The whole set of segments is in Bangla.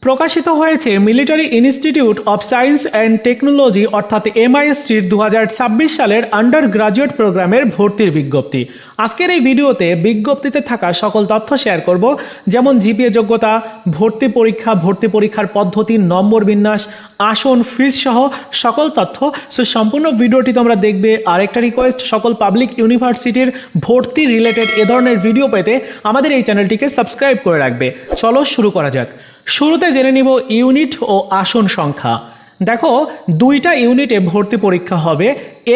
প্রকাশিত হয়েছে military institute of science and technology অর্থাৎ MISTর 2026 সালের আন্ডার গ্রাজুয়েট প্রোগ্রামের ভর্তির বিজ্ঞপ্তি। আজকের এই ভিডিওতে বিজ্ঞপ্তিতে থাকা সকল তথ্য শেয়ার করব, যেমন জিপিএ যোগ্যতা, ভর্তি পরীক্ষার পদ্ধতি, নম্বর বিন্যাস, আসন, ফিস সহ সকল তথ্য। সো সম্পূর্ণ ভিডিওটি তোমরা দেখবে। আরেকটা রিকোয়েস্ট, সকল পাবলিক ইউনিভার্সিটির ভর্তি রিলেটেড এ ধরনের ভিডিও পেতে আমাদের এই চ্যানেলটিকে সাবস্ক্রাইব করে রাখবে। চলো শুরু করা যাক। শুরুতে জেনে নিব ইউনিট ও আসন সংখ্যা। দেখো, দুইটা ইউনিটে ভর্তি পরীক্ষা হবে।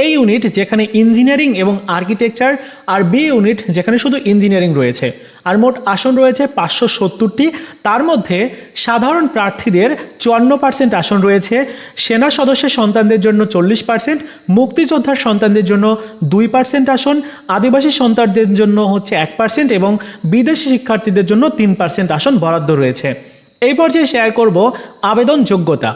এ ইউনিট যেখানে ইঞ্জিনিয়ারিং এবং আর্কিটেকচার, আর বি ইউনিট যেখানে শুধু ইঞ্জিনিয়ারিং রয়েছে। আর মোট আসন রয়েছে 570টি। তার মধ্যে সাধারণ প্রার্থীদের 54% আসন রয়েছে, সেনা সদস্যের সন্তানদের জন্য 40%, মুক্তিযোদ্ধার সন্তানদের জন্য 2% আসন, আদিবাসী সন্তানদের জন্য হচ্ছে 1% এবং বিদেশি শিক্ষার্থীদের জন্য 3% আসন বরাদ্দ রয়েছে। এই পর্যায়ে শেয়ার করব আবেদন যোগ্যতা।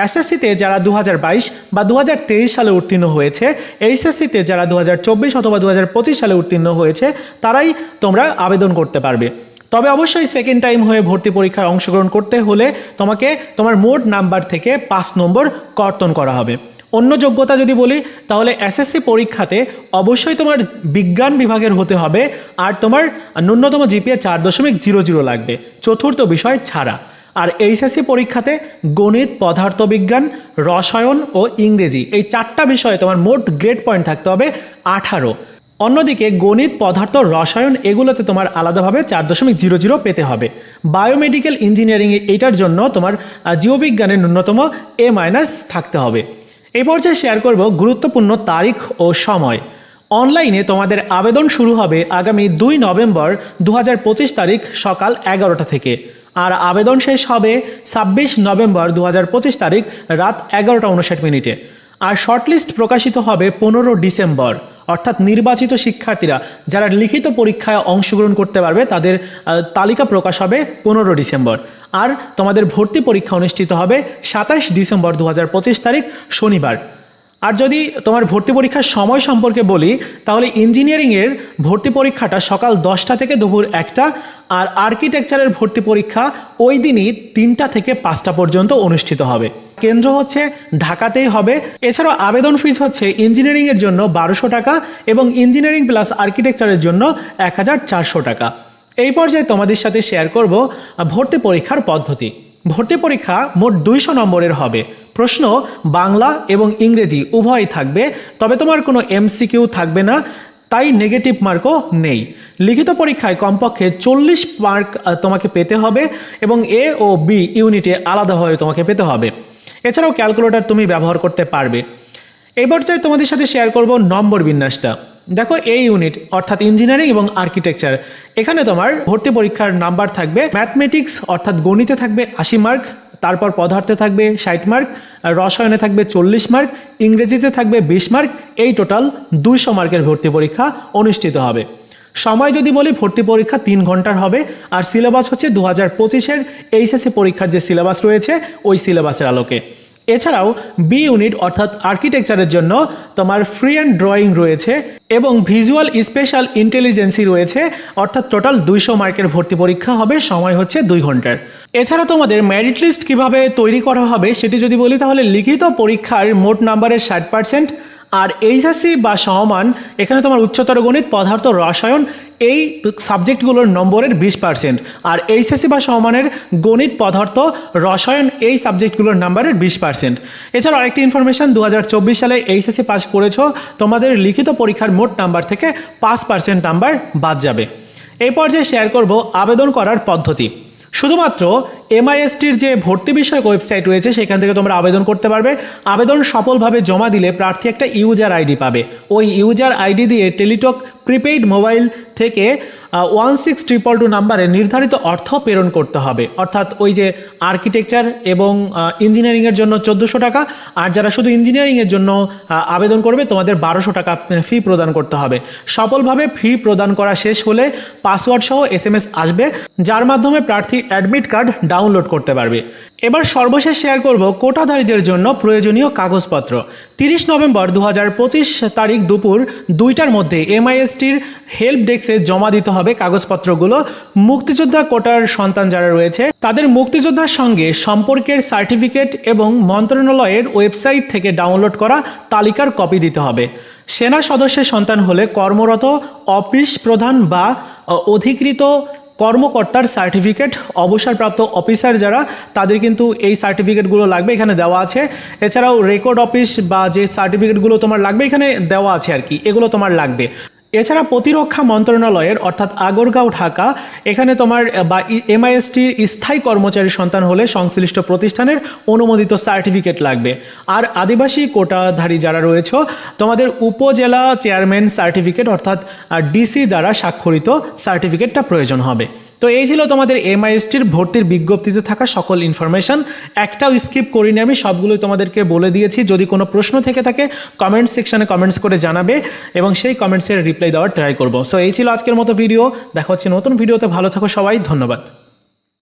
এসএসসিতে যারা 2022 বা 2023 সালে উত্তীর্ণ হয়েছে, এইচএসসিতে যারা 2024 অথবা 2025 সালে উত্তীর্ণ হয়েছে, তারাই তোমরা আবেদন করতে পারবে। তবে অবশ্যই সেকেন্ড টাইম হয়ে ভর্তি পরীক্ষায় অংশগ্রহণ করতে হলে তোমাকে তোমার মোট নাম্বার থেকে 5 নম্বর কর্তন করা হবে। অন্য যোগ্যতা যদি বলি, তাহলে এসএসসি পরীক্ষাতে অবশ্যই তোমার বিজ্ঞান বিভাগের হতে হবে, আর তোমার ন্যূনতম জিপিএ 4.00 লাগবে, চতুর্থ বিষয় ছাড়া। আর এইচএসসি পরীক্ষাতে গণিত, পদার্থবিজ্ঞান, রসায়ন ও ইংরেজি, এই 4টা বিষয়ে তোমার মোট গ্রেড পয়েন্ট থাকতে হবে 18। অন্যদিকে গণিত, পদার্থ, রসায়ন এগুলোতে তোমার আলাদাভাবে 4.00 পেতে হবে। বায়োমেডিক্যাল ইঞ্জিনিয়ারিং এইটার জন্য তোমার জীববিজ্ঞানের ন্যূনতম A- থাকতে হবে। এই পর্যায়ে শেয়ার করব গুরুত্বপূর্ণ তারিখ ও সময়। অনলাইনে তোমাদের আবেদন শুরু হবে আগামী 2 নভেম্বর 2025 তারিখ সকাল 11টা থেকে, আর আবেদন শেষ হবে 26 নভেম্বর 2025 তারিখ রাত 11:59। আর শর্টলিস্ট প্রকাশিত হবে 15 ডিসেম্বর, অর্থাৎ নির্বাচিত শিক্ষার্থীরা যারা লিখিত পরীক্ষায় অংশগ্রহণ করতে পারবে তাদের তালিকা প্রকাশ হবে 15 ডিসেম্বর। আর তোমাদের ভর্তি পরীক্ষা অনুষ্ঠিত হবে 27 ডিসেম্বর 2025 তারিখ শনিবার। আর যদি তোমার ভর্তি পরীক্ষার সময় সম্পর্কে বলি, তাহলে ইঞ্জিনিয়ারিংয়ের ভর্তি পরীক্ষাটা সকাল 10টা থেকে দুপুর 1টা, আর আর্কিটেকচারের ভর্তি পরীক্ষা ওই দিনই 3টা থেকে 5টা পর্যন্ত অনুষ্ঠিত হবে। কেন্দ্র হচ্ছে ঢাকাতেই হবে। এছাড়াও আবেদন ফিস হচ্ছে ইঞ্জিনিয়ারিংয়ের জন্য 1200 টাকা এবং ইঞ্জিনিয়ারিং প্লাস আর্কিটেকচারের জন্য 1400 টাকা। এই পর্যায়ে তোমাদের সাথে শেয়ার করব ভর্তি পরীক্ষার পদ্ধতি। ভর্তি পরীক্ষা মোট 200 নম্বরের হবে। প্রশ্ন বাংলা এবং ইংরেজি উভয়ই থাকবে, তবে তোমার কোনো MCQ থাকবে না, তাই নেগেটিভ মার্কও নেই। লিখিত পরীক্ষায় কমপক্ষে 40 মার্ক তোমাকে পেতে হবে এবং A ও B ইউনিটে আলাদাভাবে তোমাকে পেতে হবে। এছাড়াও ক্যালকুলেটর তুমি ব্যবহার করতে পারবে। এই পর্যায়ে তোমাদের সাথে শেয়ার করব নম্বর বিন্যাসটা। দেখো, এই ইউনিট অর্থাৎ ইঞ্জিনিয়ারিং এবং আর্কিটেকচার, এখানে তোমার ভর্তি পরীক্ষার নাম্বার থাকবে ম্যাথমেটিক্স অর্থাৎ গণিতে থাকবে 80 মার্ক, তারপর পদার্থে থাকবে 60 মার্ক, রসায়নে থাকবে 40 মার্ক, ইংরেজিতে থাকবে 20 মার্ক। এই টোটাল 200 মার্কের ভর্তি পরীক্ষা অনুষ্ঠিত হবে। সময় যদি বলি, ভর্তি পরীক্ষা 3 ঘন্টার হবে, আর সিলেবাস হচ্ছে 2025-এর এইচএসসি পরীক্ষার যে সিলেবাস রয়েছে ওই সিলেবাসের আলোকে। এছাড়াও বি ইউনিট অর্থাৎ আর্কিটেকচারের জন্য তোমার ফ্রি অ্যান্ড ড্রয়িং রয়েছে এবং ভিজুয়াল স্পেশাল ইন্টেলিজেন্সি রয়েছে, অর্থাৎ টোটাল 200 মার্কের ভর্তি পরীক্ষা হবে। সময় হচ্ছে 2 ঘন্টার। এছাড়া তোমাদের মেরিট লিস্ট কীভাবে তৈরি করা হবে সেটি যদি বলি, তাহলে লিখিত পরীক্ষার মোট নাম্বারের 60%, আর এইচএসসি বা সমমান এখানে তোমার উচ্চতর গণিত, পদার্থ, রসায়ন এই সাবজেক্টগুলোর নম্বরের 20%, আর এইচএসসি বা সমমানের গণিত, পদার্থ, রসায়ন এই সাবজেক্টগুলোর নাম্বারের 20%। এছাড়াও আরেকটি ইনফরমেশন, 2024 সালে এইচএসসি পাস করেছো, তোমাদের লিখিত পরীক্ষার মোট নাম্বার থেকে 5% নাম্বার বাদ যাবে। এই পর্যায়ে শেয়ার করব আবেদন করার পদ্ধতি। শুধুমাত্র MISTর যে ভর্তি বিষয়ক ওয়েবসাইট রয়েছে সেখান থেকে তোমরা আবেদন করতে পারবে। আবেদন সফলভাবে জমা দিলে প্রার্থী একটা ইউজার আইডি পাবে। ওই ইউজার আইডি দিয়ে টেলিটক প্রিপেইড মোবাইল থেকে 16222 নাম্বারে নির্ধারিত অর্থ প্রেরণ করতে হবে। অর্থাৎ ওই যে আর্কিটেকচার এবং ইঞ্জিনিয়ারিংয়ের জন্য 1400 টাকা, আর যারা শুধু ইঞ্জিনিয়ারিংয়ের জন্য আবেদন করবে তোমাদের 1200 টাকা ফি প্রদান করতে হবে। সফলভাবে ফি প্রদান করা শেষ হলে পাসওয়ার্ড সহ SMS আসবে, যার মাধ্যমে প্রার্থী অ্যাডমিট কার্ড ডাউনলোড করতে পারবে। এবার সর্বশেষ শেয়ার করব কোটাধারীদের জন্য প্রয়োজনীয় কাগজপত্র। 30 নভেম্বর 2025 তারিখ দুপুর 2টার মধ্যে MISTর হেল্প ডেস্কে জমা দিতে হবে হবে কাগজপত্রগুলো। মুক্তিযোদ্ধা কোটার সন্তান যারা রয়েছে তাদের মুক্তিযোদ্ধার সঙ্গে সম্পর্কের সার্টিফিকেট এবং মন্ত্রণালয়ের ওয়েবসাইট থেকে ডাউনলোড করা তালিকার কপি দিতে হবে। সেনা সদস্যের সন্তান হলে কর্মরত অফিস প্রধান বা অধিকৃত কর্মকর্তার সার্টিফিকেট, অবসরপ্রাপ্ত অফিসার যারা তাদের কিন্তু এই সার্টিফিকেটগুলো লাগবে, এখানে দেওয়া আছে। এছাড়াও রেকর্ড অফিস বা যে সার্টিফিকেটগুলো তোমার লাগবে এখানে দেওয়া আছে আর কি, এগুলো তোমার লাগবে। এছাড়া প্রতিরক্ষা মন্ত্রণালয়ের অর্থাৎ আগরগাঁও ঢাকা এখানে তোমার বা এমআইএসটির স্থায়ী কর্মচারী সন্তান হলে সংশ্লিষ্ট প্রতিষ্ঠানের অনুমোদিত সার্টিফিকেট লাগবে। আর আদিবাসী কোটাধারী যারা রয়েছে তোমাদের উপজেলা চেয়ারম্যান সার্টিফিকেট অর্থাৎ ডিসি দ্বারা স্বাক্ষরিত সার্টিফিকেটটা প্রয়োজন হবে। তো এই ছিল তোমাদের এমআইএসটির ভর্তির বিজ্ঞপ্তিতে থাকা সকল ইনফরমেশন। একটাও স্কিপ করিনি, আমি সবগুলোই তোমাদেরকে বলে দিয়েছি। যদি কোনো প্রশ্ন থেকে থাকে কমেন্টস সেকশনে কমেন্টস করে জানাবে এবং সেই কমেন্টসের রিপ্লাই দেওয়ার ট্রাই করব। সো এই ছিল আজকের মতো ভিডিও, দেখা হচ্ছে নতুন ভিডিওতে। ভালো থাকো সবাই, ধন্যবাদ।